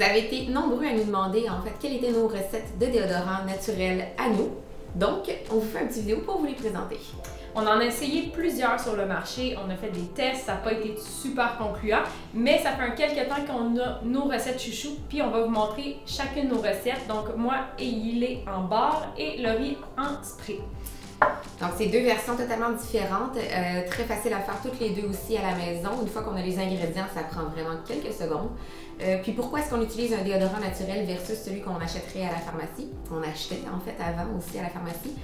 Vous avez été nombreux à nous demander en fait quelles étaient nos recettes de déodorants naturels à nous. Donc, on vous fait une petite vidéo pour vous les présenter. On en a essayé plusieurs sur le marché, on a fait des tests, ça n'a pas été super concluant, mais ça fait quelques temps qu'on a nos recettes chouchou, puis on va vous montrer chacune de nos recettes. Donc moi, il est en barre et Laurie en spray. Donc, c'est deux versions totalement différentes, très faciles à faire toutes les deux aussi à la maison. Une fois qu'on a les ingrédients, ça prend vraiment quelques secondes. Puis pourquoi est-ce qu'on utilise un déodorant naturel versus celui qu'on achèterait à la pharmacie? On achetait en fait avant aussi à la pharmacie.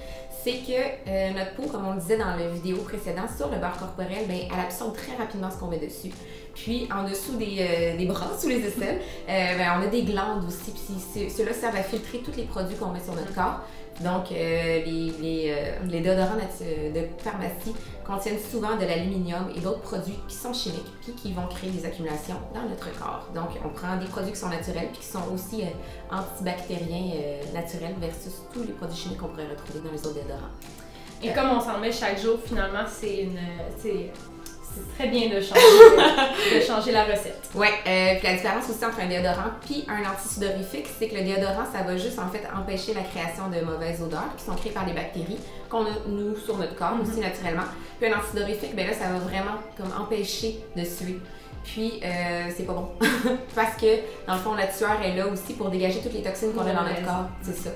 C'est que notre peau, comme on le disait dans la vidéo précédente, sur le beurre corporel, bien, elle absorbe très rapidement ce qu'on met dessus. Puis en dessous des bras, sous les aisselles, bien, on a des glandes aussi. Puis ceux-là servent à filtrer tous les produits qu'on met sur notre corps. Donc, les déodorants de pharmacie contiennent souvent de l'aluminium et d'autres produits qui sont chimiques puis qui vont créer des accumulations dans notre corps. Donc, on prend des produits qui sont naturels puis qui sont aussi antibactériens naturels versus tous les produits chimiques qu'on pourrait retrouver dans les autres déodorants. Et comme on s'en met chaque jour, finalement, c'est très bien de changer la recette. Oui, puis la différence aussi entre un déodorant puis un antisudorifique, c'est que le déodorant, ça va juste en fait empêcher la création de mauvaises odeurs qui sont créées par les bactéries qu'on a nous sur notre corps aussi naturellement. Puis un antisudorifique, ben là, ça va vraiment comme empêcher de suer. Puis c'est pas bon parce que dans le fond, la tueur est là aussi pour dégager toutes les toxines qu'on a dans notre corps, c'est ça.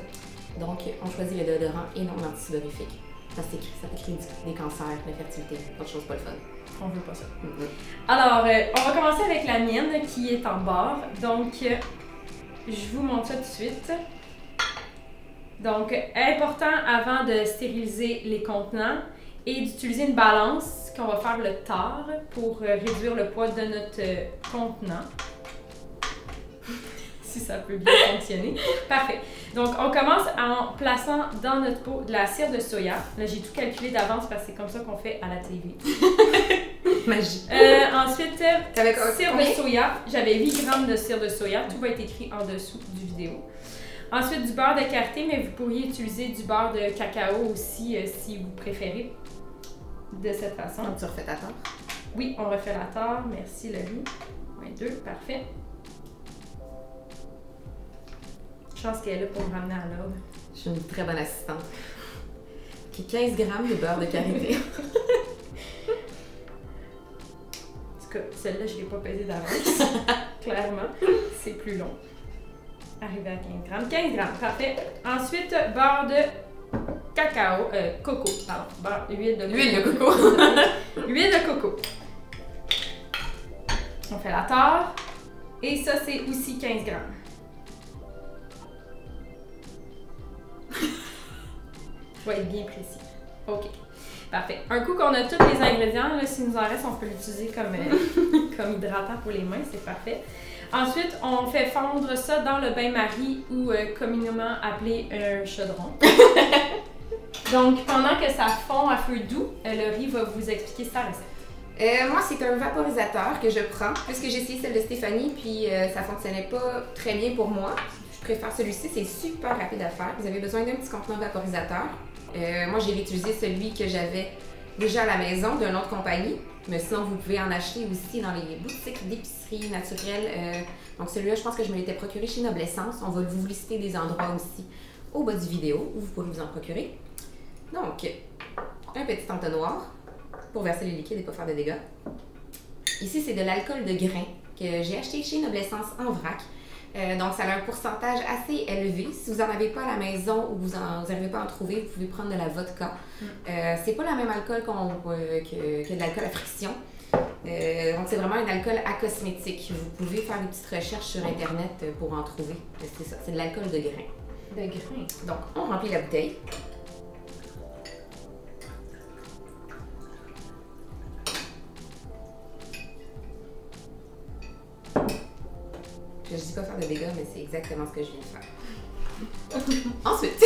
Donc on choisit le déodorant et non l'antisudorifique. Ça crée des cancers, l'infertilité, autre chose pas le fun. On veut pas ça. Alors, on va commencer avec la mienne qui est en barre. Donc, je vous montre ça tout de suite. Donc, important avant de stériliser les contenants et d'utiliser une balance qu'on va faire le tard pour réduire le poids de notre contenant. Si ça peut bien fonctionner. Parfait. Donc, on commence en plaçant dans notre pot de la cire de soya. Là, j'ai tout calculé d'avance parce que c'est comme ça qu'on fait à la TV. Magie. Ensuite, cire de soya. J'avais 8 g de cire de soya. Tout va être écrit en dessous du vidéo. Ensuite, du beurre de karité, mais vous pourriez utiliser du beurre de cacao aussi si vous préférez. De cette façon. Donc, tu refais ta tare? Oui, on refait la tare. Merci, Laurie. 2, parfait. Je pense qu'elle est là pour me ramener à l'ordre. Je suis une très bonne assistante. Qui 15 g de beurre de karité. En tout cas, celle-là, je ne l'ai pas pesée d'avance. Clairement, c'est plus long. Arrivé à 15 g. 15 g, parfait. Ensuite, beurre de cacao, coco, pardon. Huile de coco. Huile de coco. On fait la tare. Et ça, c'est aussi 15 g. Je vais être bien précis. OK. Parfait. Un coup qu'on a tous les ingrédients, là, s'il nous en reste, on peut l'utiliser comme hydratant pour les mains. C'est parfait. Ensuite, on fait fondre ça dans le bain-marie ou communément appelé un chaudron. Donc, pendant que ça fond à feu doux, Laurie va vous expliquer sa recette. Moi, c'est un vaporisateur que je prends, puisque j'ai essayé celle de Stéphanie, puis ça fonctionnait pas très bien pour moi. Je préfère celui-ci, c'est super rapide à faire. Vous avez besoin d'un petit contenant vaporisateur. Moi, j'ai réutilisé celui que j'avais déjà à la maison d'une autre compagnie, mais sinon, vous pouvez en acheter aussi dans les boutiques d'épicerie naturelle. Donc celui-là, je pense que je me l'étais procuré chez Noblessence. On va vous lister des endroits aussi au bas du vidéo où vous pourrez vous en procurer. Donc, un petit entonnoir pour verser les liquides et pas faire de dégâts. Ici, c'est de l'alcool de grain que j'ai acheté chez Noblessence en vrac. Donc, ça a un pourcentage assez élevé. Si vous n'en avez pas à la maison ou vous n'arrivez pas à en trouver, vous pouvez prendre de la vodka. C'est pas le même alcool que de l'alcool à friction. Donc, c'est vraiment un alcool à cosmétique. Vous pouvez faire des petites recherches sur Internet pour en trouver. C'est ça, c'est de l'alcool de grain. De grain. Donc, on remplit la bouteille. Je dis pas faire de dégâts, mais c'est exactement ce que je viens de faire. Ensuite,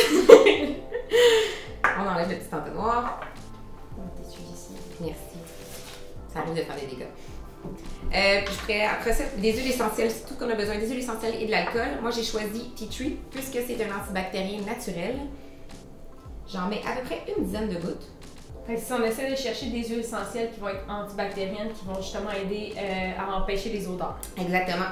on enlève le petit entonnoir. On t'essuie ici. Merci. Ça arrive de faire des dégâts. Je ferai après ça des huiles essentielles, c'est tout ce qu'on a besoin, des huiles essentielles et de l'alcool. Moi, j'ai choisi Tea Tree puisque c'est un antibactérien naturel. J'en mets à peu près une dizaine de gouttes. Fait que si on essaie de chercher des huiles essentielles qui vont être antibactériennes, qui vont justement aider à empêcher les odeurs. Exactement.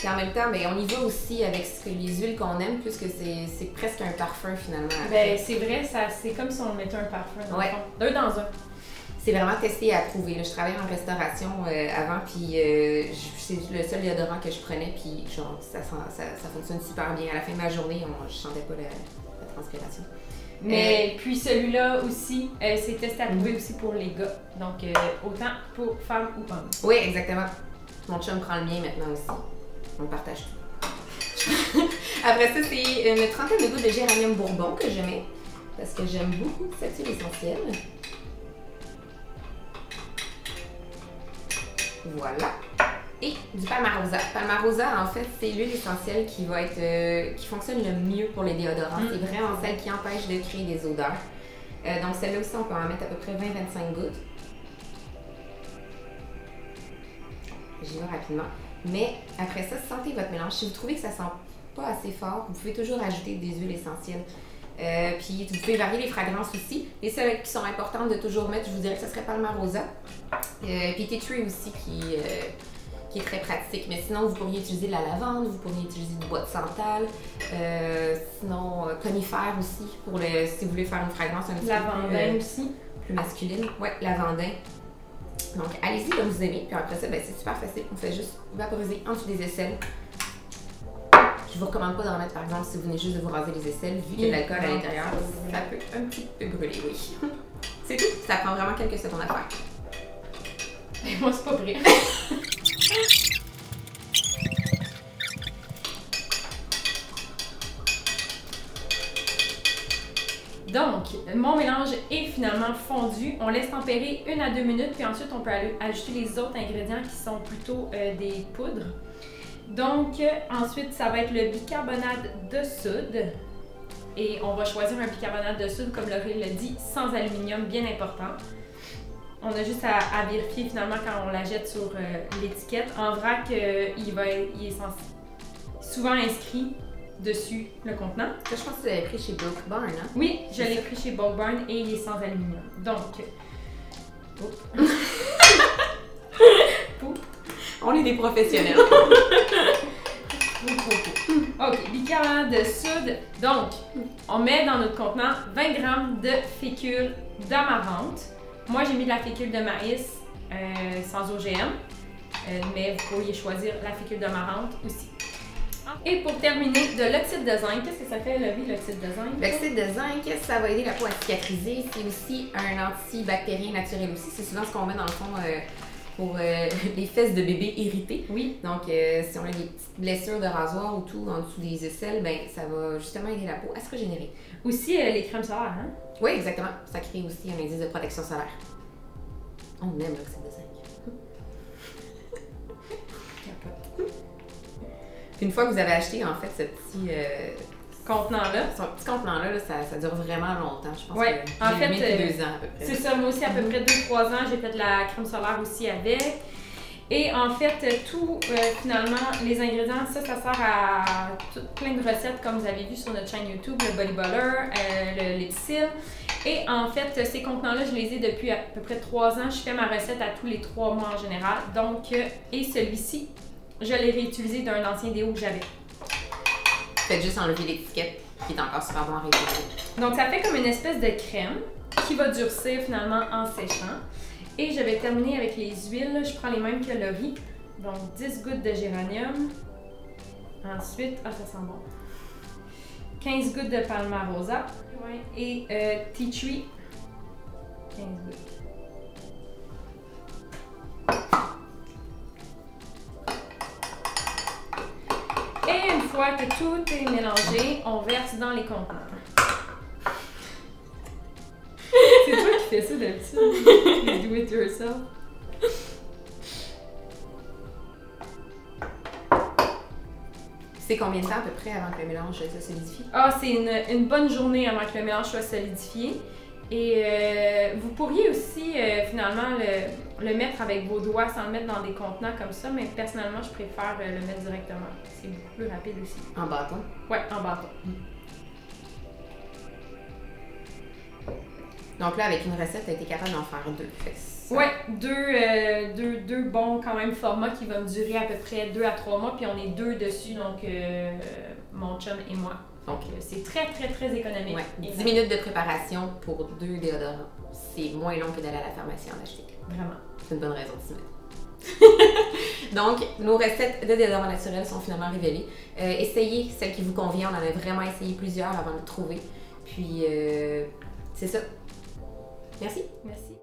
Puis en même temps, ben, on y va aussi avec les huiles qu'on aime, puisque c'est presque un parfum finalement. Ben, c'est vrai, c'est comme si on mettait un parfum dans le fond. Deux dans un. C'est vraiment testé et approuvé. Là. Je travaillais en restauration avant, puis c'est le seul déodorant que je prenais, puis genre, ça fonctionne super bien. À la fin de ma journée, je sentais pas la transpiration. Mais puis celui-là aussi, c'est testé et approuvé aussi pour les gars. Donc, autant pour femmes ou hommes. Oui, exactement. Mon chum prend le mien maintenant aussi. On partage tout. Après ça, c'est une trentaine de gouttes de géranium bourbon que je mets, parce que j'aime beaucoup cette huile essentielle. Voilà. Et du Palmarosa. Palmarosa, en fait, c'est l'huile essentielle qui va être qui fonctionne le mieux pour les déodorants. C'est vraiment celle qui empêche de créer des odeurs. Donc celle-là aussi, on peut en mettre à peu près 20-25 gouttes. J'y vais rapidement. Mais après ça, sentez votre mélange. Si vous trouvez que ça sent pas assez fort, vous pouvez toujours ajouter des huiles essentielles. Puis vous pouvez varier les fragrances aussi. Les seules qui sont importantes de toujours mettre, je vous dirais que ce serait Palmarosa. Puis Tea Tree aussi qui est très pratique. Mais sinon, vous pourriez utiliser de la lavande, vous pourriez utiliser du bois de santal. Sinon, conifère aussi, si vous voulez faire une fragrance un petit peu aussi. Plus masculine. Ouais, lavandin. Donc, allez-y comme vous aimez. Puis après ça, ben, c'est super facile. On fait juste vaporiser en dessous des aisselles. Je vous recommande pas d'en mettre, par exemple, si vous venez juste de vous raser les aisselles, vu qu'il y a de l'alcool à l'intérieur, ça peut un petit peu brûler, oui. C'est tout. Ça prend vraiment quelques secondes à faire. Et moi, c'est pas vrai. Donc, mon mélange est finalement fondu. On laisse tempérer 1 à 2 minutes, puis ensuite on peut ajouter les autres ingrédients qui sont plutôt des poudres. Donc, ensuite, ça va être le bicarbonate de soude. Et on va choisir un bicarbonate de soude, comme Laurie l'a dit, sans aluminium, bien important. On a juste à vérifier finalement quand on la jette sur l'étiquette. En vrac, il est souvent inscrit dessus le contenant. Ça, je pense que tu l'avais pris chez Bulk Barn, hein? Oui, je l'ai pris chez Bulk Barn et il est sans aluminium. Donc, on est des professionnels. OK, bicarbonate de soude. Donc, on met dans notre contenant 20 g de fécule d'amarante. Moi, j'ai mis de la fécule de maïs sans OGM, mais vous pourriez choisir la fécule d'amarante aussi. Et pour terminer, de l'oxyde de zinc. Qu'est-ce que ça fait, Lovie, l'oxyde de zinc? L'oxyde de zinc, ça va aider la peau à cicatriser. C'est aussi un antibactérien naturel aussi. C'est souvent ce qu'on met dans le fond pour les fesses de bébés irrités. Oui. Donc, si on a des petites blessures de rasoir ou tout en dessous des aisselles, ben ça va justement aider la peau à se régénérer. Aussi, les crèmes solaires, hein? Oui, exactement. Ça crée aussi un indice de protection solaire. On aime l'oxyde de zinc. Puis une fois que vous avez acheté, en fait, ce petit contenant-là, ça dure vraiment longtemps. Je pense que en fait, depuis 2 ans à peu près. C'est ça, moi aussi, à peu près 2-3 ans, j'ai fait de la crème solaire aussi avec. Et en fait, tout, finalement, les ingrédients, ça sert à plein de recettes, comme vous avez vu sur notre chaîne YouTube, le body butter, le lipsil. Et en fait, ces contenants-là, je les ai depuis à peu près 3 ans. Je fais ma recette à tous les 3 mois en général. Donc, et celui-ci, je l'ai réutilisé d'un ancien déo que j'avais. Faites juste enlever l'étiquette, qui est encore super bon à réutiliser. Donc, ça fait comme une espèce de crème qui va durcir finalement en séchant. Et je vais terminer avec les huiles. Je prends les mêmes que Laurie. Donc, 10 gouttes de géranium. Ensuite, ça sent bon. 15 gouttes de Palmarosa. Et Tea Tree. 15 gouttes. Et une fois que tout est mélangé, on verse dans les contenants. C'est toi qui fais ça d'habitude. Do it yourself. C'est combien de temps à peu près avant que le mélange se solidifie? Ah, c'est une bonne journée avant que le mélange soit solidifié. Et vous pourriez aussi finalement le mettre avec vos doigts sans le mettre dans des contenants comme ça, mais personnellement, je préfère le mettre directement. C'est beaucoup plus rapide aussi. En bâton? Ouais, en bâton. Donc là, avec une recette, tu as été capable d'en faire 2. Ouais, deux deux bons quand même formats qui vont me durer à peu près 2 à 3 mois, puis on est 2 dessus, donc mon chum et moi. Donc c'est très économique. Ouais. 10 minutes de préparation pour 2 déodorants. C'est moins long que d'aller à la pharmacie en acheter. Vraiment. C'est une bonne raison de s'y mettre. Donc, nos recettes de déodorants naturels sont finalement révélées. Essayez celle qui vous convient. On en a vraiment essayé plusieurs avant de le trouver. Puis, c'est ça. Merci. Merci.